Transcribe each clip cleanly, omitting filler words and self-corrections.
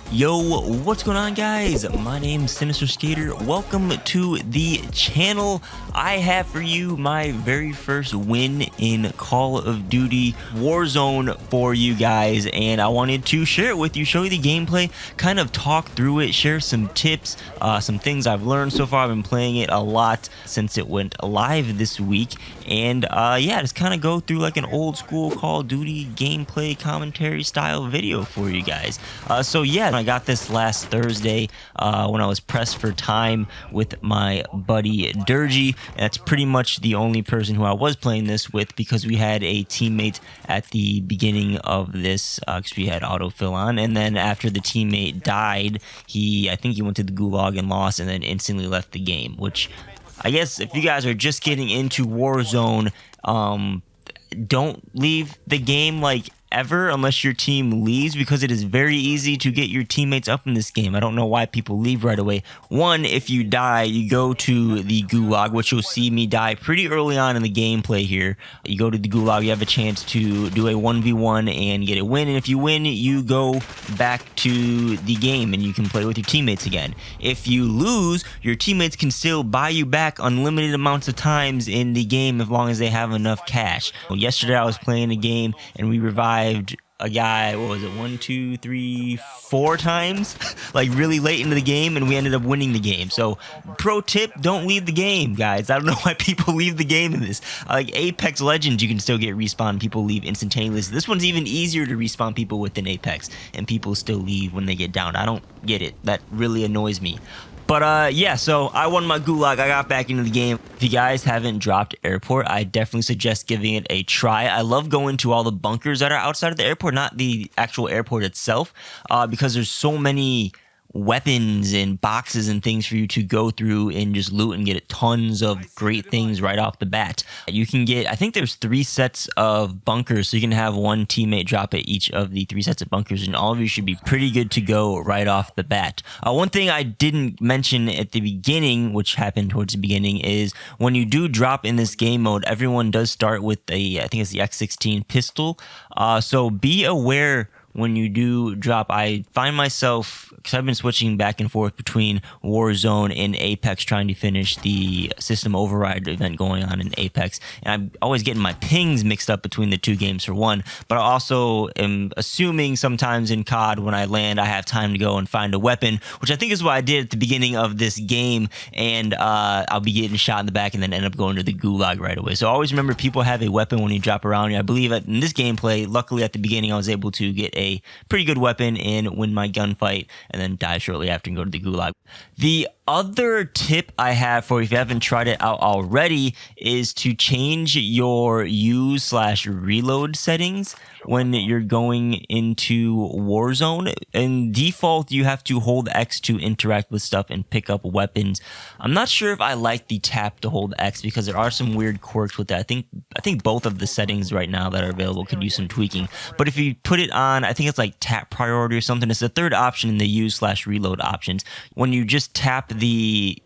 Yo, what's going on, guys? My name's Sinister Skater. Welcome to the channel. I have for you my very first win in Call of Duty Warzone for you guys, and I wanted to share it with you, show you the gameplay, kind of talk through it, share some tips, some things I've learned so far. I've been playing it a lot since it went live this week, and yeah, just kind of go through like an old school Call of Duty gameplay commentary style video for you guys. So yeah, I got this last Thursday when I was pressed for time with my buddy Durgy. That's pretty much the only person who I was playing this with, because we had a teammate at the beginning of this because we had autofill on, and then after the teammate died, I think he went to the gulag and lost, and then instantly left the game. Which, I guess, if you guys are just getting into Warzone, don't leave the game like ever unless your team leaves, because it is very easy to get your teammates up in this game. I don't know why people leave right away. One, if you die, you go to the gulag, which you'll see me die pretty early on in the gameplay here. You go to the gulag, you have a chance to do a 1v1 and get a win, and if you win, you go back to the game and you can play with your teammates again. If you lose, your teammates can still buy you back unlimited amounts of times in the game as long as they have enough cash. Well, yesterday I was playing a game and we revived a guy, what was it, 1, 2, 3, 4 times, like really late into the game, and we ended up winning the game. So pro tip, don't leave the game, guys. I don't know why people leave the game in this. Like Apex Legends, you can still get respawn, people leave instantaneously. This one's even easier to respawn people within Apex, and people still leave when they get down. I don't get it. That really annoys me. But yeah, so I won my gulag. I got back into the game. If you guys haven't dropped Airport, I definitely suggest giving it a try. I love going to all the bunkers that are outside of the airport, not the actual airport itself, because there's so many weapons and boxes and things for you to go through and just loot and get tons of great things right off the bat. You can get, I think there's 3 sets of bunkers, so you can have one teammate drop at each of the 3 sets of bunkers, and all of you should be pretty good to go right off the bat. One thing I didn't mention at the beginning, which happened towards the beginning, is when you do drop in this game mode, everyone does start with a, I think it's the X16 pistol, so be aware when you do drop. I find myself, because I've been switching back and forth between Warzone and Apex, trying to finish the system override event going on in Apex, and I'm always getting my pings mixed up between the 2 games for one, but I also am assuming sometimes in CoD when I land I have time to go and find a weapon, which I think is what I did at the beginning of this game, and I'll be getting shot in the back and then end up going to the gulag right away. So always remember, people have a weapon when you drop around you. I believe in this gameplay, luckily at the beginning, I was able to get a pretty good weapon and win my gunfight, and then die shortly after and go to the gulag. The other tip I have for you, if you haven't tried it out already, is to change your use/reload settings when you're going into Warzone. In default, you have to hold X to interact with stuff and pick up weapons. I'm not sure if I like the tap to hold X, because there are some weird quirks with that. I think both of the settings right now that are available could use some tweaking. But if you put it on, I think it's like tap priority or something. It's the 3rd option in the use/reload options. When you just tap the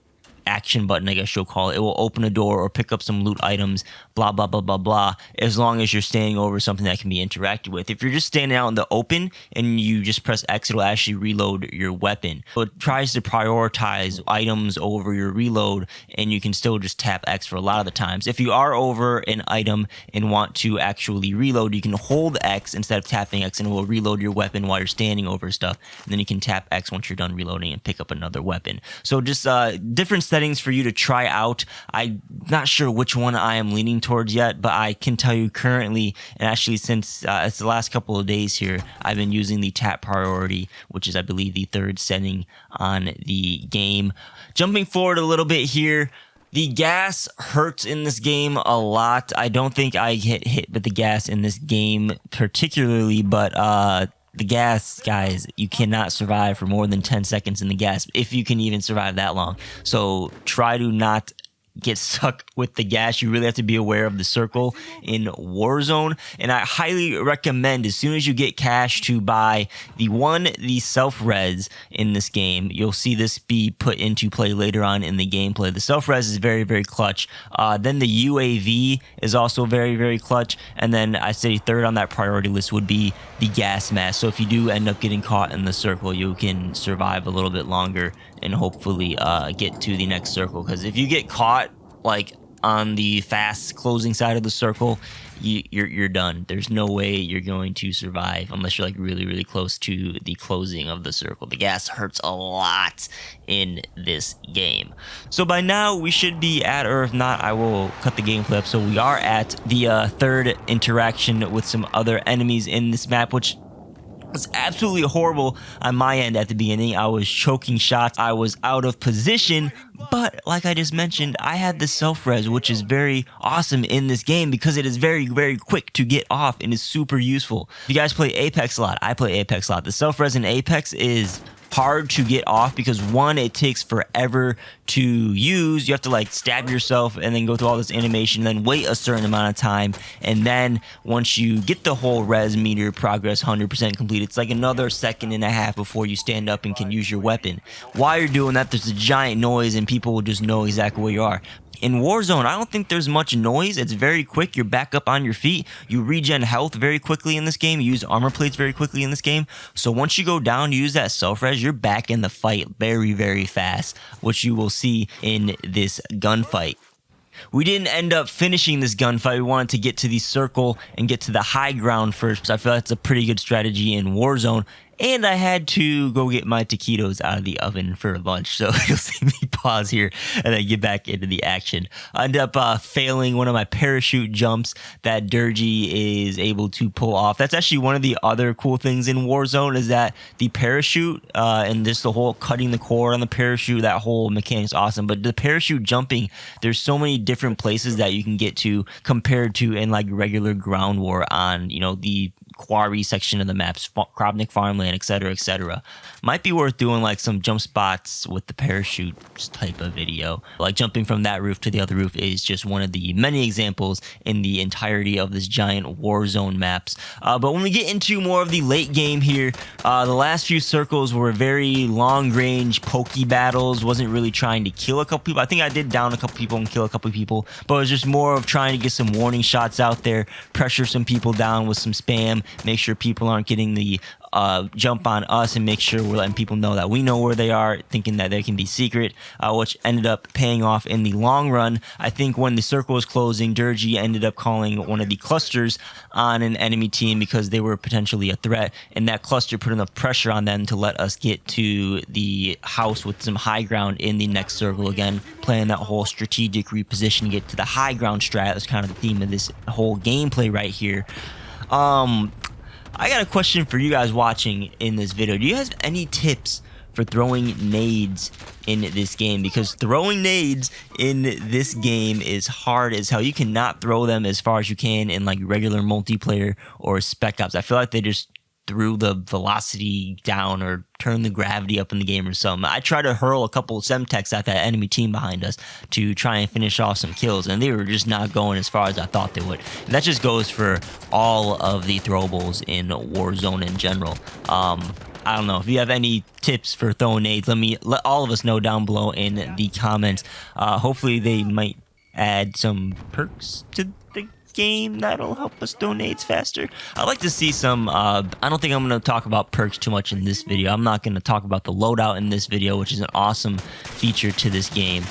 action button, I guess you'll call it, it will open a door or pick up some loot items, blah blah blah blah blah, as long as you're standing over something that can be interacted with. If you're just standing out in the open and you just press X, it'll actually reload your weapon. So it tries to prioritize items over your reload, and you can still just tap X for a lot of the times. If you are over an item and want to actually reload, you can hold X instead of tapping X, and it will reload your weapon while you're standing over stuff, and then you can tap X once you're done reloading and pick up another weapon. So just different settings for you to try out. I'm not sure which one I am leaning towards yet, but I can tell you currently, and actually since it's the last couple of days here, I've been using the tap priority, which is, I believe, the 3rd setting on the game. Jumping forward a little bit here, the gas hurts in this game a lot. I don't think I get hit with the gas in this game particularly, but the gas, guys, you cannot survive for more than 10 seconds in the gas, if you can even survive that long. So try to not get stuck with the gas. You really have to be aware of the circle in Warzone, and I highly recommend, as soon as you get cash, to buy the self-res in this game. You'll see this be put into play later on in the gameplay. The self-res is very, very clutch. Then the UAV is also very, very clutch, and then I say third on that priority list would be the gas mask. So if you do end up getting caught in the circle, you can survive a little bit longer and hopefully get to the next circle, because if you get caught like on the fast closing side of the circle, you're done. There's no way you're going to survive unless you're like really, really close to the closing of the circle. The gas hurts a lot in this game. So by now we should be at, or if not, I will cut the gameplay up. So we are at the third interaction with some other enemies in this map, which was absolutely horrible on my end at the beginning. I was choking shots. I was out of position. But like I just mentioned, I had the self-res, which is very awesome in this game because it is very, very quick to get off and is super useful. If you guys play Apex a lot, I play Apex a lot. The self-res in Apex is hard to get off because, one, it takes forever to use. You have to like stab yourself and then go through all this animation and then wait a certain amount of time, and then once you get the whole res meter progress 100% complete, it's like another second and a half before you stand up and can use your weapon. While you're doing that, there's a giant noise and people will just know exactly where you are. In Warzone, I don't think there's much noise. It's very quick. You're back up on your feet. You regen health very quickly in this game. You use armor plates very quickly in this game. So once you go down, you use that self-res, you're back in the fight very, very fast, which you will see in this gunfight. We didn't end up finishing this gunfight. We wanted to get to the circle and get to the high ground first, because I feel that's a pretty good strategy in Warzone. And I had to go get my taquitos out of the oven for lunch. So you'll see me pause here and then get back into the action. I ended up failing one of my parachute jumps that Durgy is able to pull off. That's actually one of the other cool things in Warzone, is that the parachute and just the whole cutting the cord on the parachute, that whole mechanic is awesome. But the parachute jumping, there's so many different places that you can get to compared to in like regular ground war on, you know, the quarry section of the maps, Krobnik farmland, etc., etc. Might be worth doing like some jump spots with the parachute type of video. Like jumping from that roof to the other roof is just one of the many examples in the entirety of this giant Warzone maps. But when we get into more of the late game here, the last few circles were very long range pokey battles. Wasn't really trying to kill a couple people. I think I did down a couple people and kill a couple people, but it was just more of trying to get some warning shots out there, pressure some people down with some spam, make sure people aren't getting the jump on us, and make sure we're letting people know that we know where they are, thinking that they can be secret, which ended up paying off in the long run. I think when the circle was closing, Durgy ended up calling one of the clusters on an enemy team because they were potentially a threat, and that cluster put enough pressure on them to let us get to the house with some high ground in the next circle. Again, playing that whole strategic reposition to get to the high ground strat. That's kind of the theme of this whole gameplay right here. I got a question for you guys watching in this video. Do you guys have any tips for throwing nades in this game? Because throwing nades in this game is hard as hell. You cannot throw them as far as you can in like regular multiplayer or Spec Ops. I feel like they just threw the velocity down or turn the gravity up in the game or something. I tried to hurl a couple of Semtex at that enemy team behind us to try and finish off some kills, and they were just not going as far as I thought they would. And that just goes for all of the throwables in Warzone in general. I don't know if you have any tips for throwing nades. Let all of us know down below in the comments. Hopefully they might add some perks to the game that'll help us throw nades faster. I'd like to see some I don't think I'm going to talk about perks too much in this video. I'm not going to talk about the loadout in this video, which is an awesome feature to this game,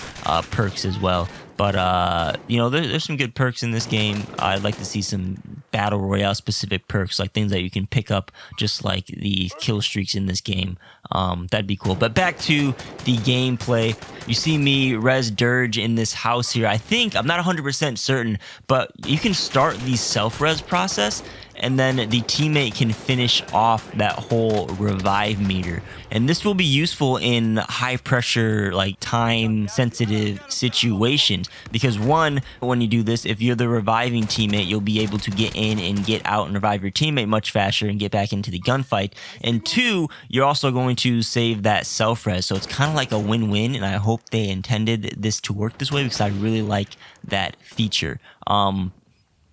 perks as well. But, you know, there's some good perks in this game. I'd like to see some Battle Royale specific perks, like things that you can pick up, just like the kill streaks in this game. That'd be cool. But back to the gameplay. You see me res Dirge in this house here. I think, I'm not 100% certain, but you can start the self-res process and then the teammate can finish off that whole revive meter. And this will be useful in high pressure, like time sensitive situations, because one, when you do this, if you're the reviving teammate, you'll be able to get in and get out and revive your teammate much faster and get back into the gunfight. And two, you're also going to save that self-res. So it's kind of like a win-win, and I hope they intended this to work this way because I really like that feature.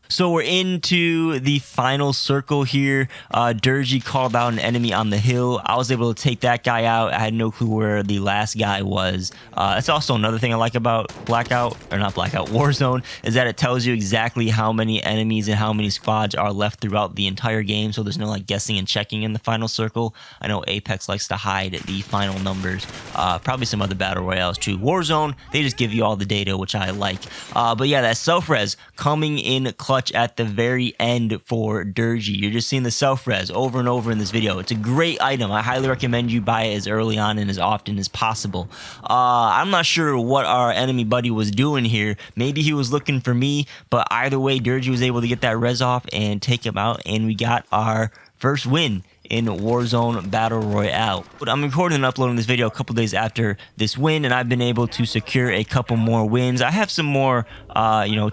So we're into the final circle here. Durgy called out an enemy on the hill. I was able to take that guy out. I had no clue where the last guy was. That's also another thing I like about Warzone, is that it tells you exactly how many enemies and how many squads are left throughout the entire game. So there's no like guessing and checking in the final circle. I know Apex likes to hide the final numbers. Probably some other battle royales too. Warzone, they just give you all the data, which I like. But yeah, that self-res coming in clutch at the very end for Durgy. You're just seeing the self-res over and over in this video. It's a great item. I highly recommend you buy it as early on and as often as possible. I'm not sure what our enemy buddy was doing here. Maybe he was looking for me, but either way, Durgy was able to get that res off and take him out, and we got our first win in Warzone Battle Royale. But I'm recording and uploading this video a couple days after this win, and I've been able to secure a couple more wins. I have some more,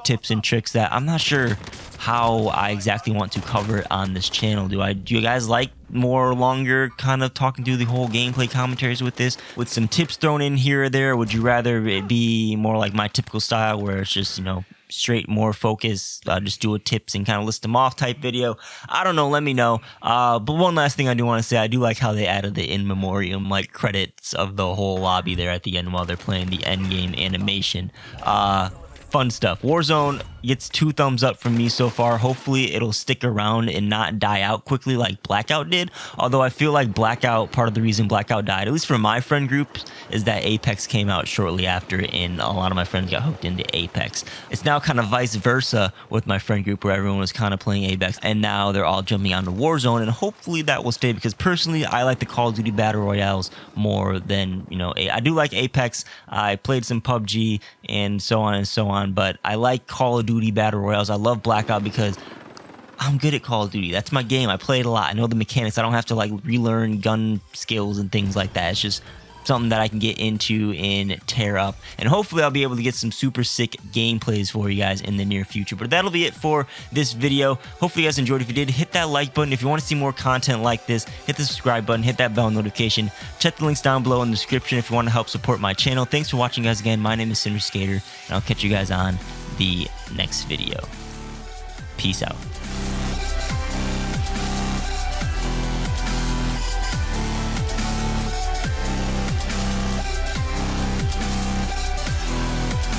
tips and tricks that I'm not sure how I exactly want to cover it on this channel. Do you guys like more longer kind of talking through the whole gameplay commentaries with this, with some tips thrown in here or there? Would you rather it be more like my typical style where it's just, straight, more focused, just do a tips and kind of list them off type video? I don't know, let me know. But one last thing I do want to say, I do like how they added the in memoriam like credits of the whole lobby there at the end while they're playing the end game animation. Fun stuff. Warzone gets 2 thumbs up from me so far. Hopefully it'll stick around and not die out quickly like Blackout did. Although I feel like Blackout, part of the reason Blackout died, at least for my friend group, is that Apex came out shortly after and a lot of my friends got hooked into Apex. It's now kind of vice versa with my friend group where everyone was kind of playing Apex and now they're all jumping onto Warzone, and hopefully that will stay because personally I like the Call of Duty Battle Royales more than, I do like Apex. I played some PUBG and so on and so on, but I like Call of Duty Battle Royales. I love Blackout because I'm good at Call of Duty. That's my game. I play it a lot. I know the mechanics. I don't have to like relearn gun skills and things like that. It's just something that I can get into and tear up, and hopefully I'll be able to get some super sick gameplays for you guys in the near future. But that'll be it for this video. Hopefully you guys enjoyed. If you did, hit that like button. If you want to see more content like this, hit the subscribe button, hit that bell notification. Check the links down below in the description if you want to help support my channel. Thanks for watching, guys. Again, my name is CinderSkater, and I'll catch you guys on the next video. Peace out.